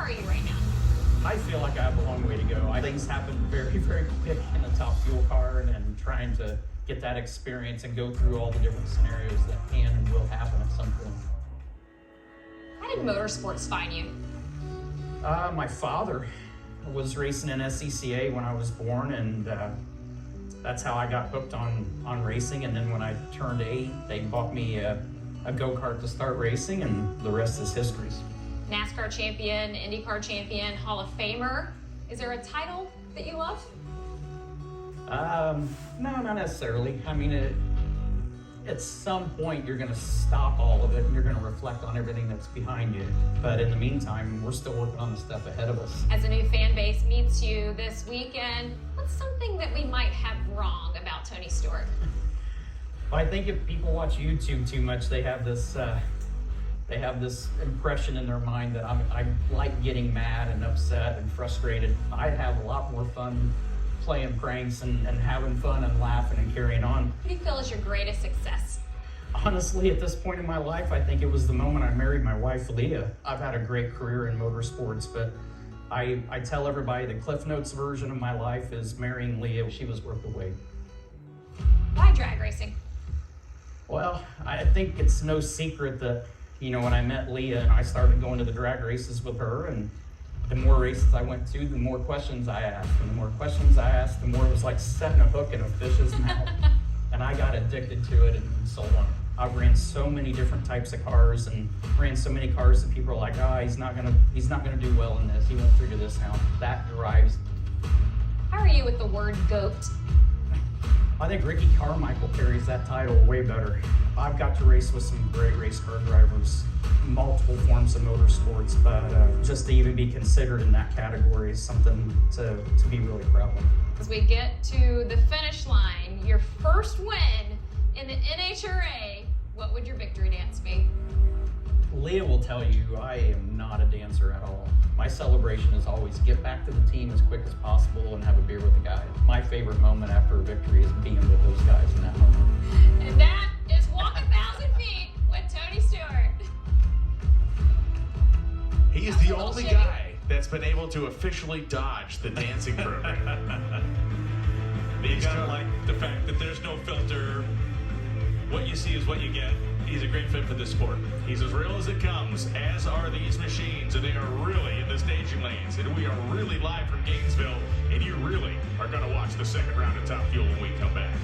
are you right now? I feel like I have a long way to go. Things happen very, very quick in a top fuel car, and trying to get that experience and go through all the different scenarios that can and will happen at some point. How did motorsports find you? My father was racing in SCCA when I was born, and that's how I got hooked on racing. And then when I turned 8, they bought me a go-kart to start racing, and the rest is history. NASCAR champion, IndyCar champion, Hall of Famer. Is there a title that you love? No, not necessarily. I mean, at some point you're going to stop all of it and you're going to reflect on everything that's behind you. But in the meantime, we're still working on the stuff ahead of us. As a new fan base meets you this weekend, what's something that we might have wrong about Tony Stewart? Well, I think if people watch YouTube too much, they have this impression in their mind that I like getting mad and upset and frustrated. I have a lot more fun playing pranks and having fun and laughing and carrying on. What do you feel is your greatest success? Honestly, at this point in my life, I think it was the moment I married my wife, Leah. I've had a great career in motorsports, but I tell everybody the Cliff Notes version of my life is marrying Leah. She was worth the wait. Why drag racing? Well, I think it's no secret that, when I met Leah and I started going to the drag races with her, and the more races I went to, the more questions I asked. And the more questions I asked, the more it was like setting a hook in a fish's mouth. And I got addicted to it and sold on it. I've ran so many different types of cars and ran so many cars that people are like, he's not gonna do well in this. He won't figure this out. That drives me. How are you with the word GOAT? I think Ricky Carmichael carries that title way better. I've got to race with some great race car drivers, multiple forms of motorsports, but just to even be considered in that category is something to be really proud of. As we get to the finish line, your first win in the NHRA, what would your victory dance be? Leah will tell you I am not a dancer at all. My celebration is always get back to the team as quick as possible and have a beer with the guys. My favorite moment after a victory is being with those guys in that moment. And that is Walk 1,000 Feet with Tony Stewart. He is the only guy that's been able to officially dodge the dancing program. You gotta like the fact that there's no filter. What you see is what you get. He's a great fit for this sport. He's as real as it comes, as are these machines, and they are really in the staging lanes. And we are really live from Gainesville, and you really are going to watch the second round of Top Fuel when we come back.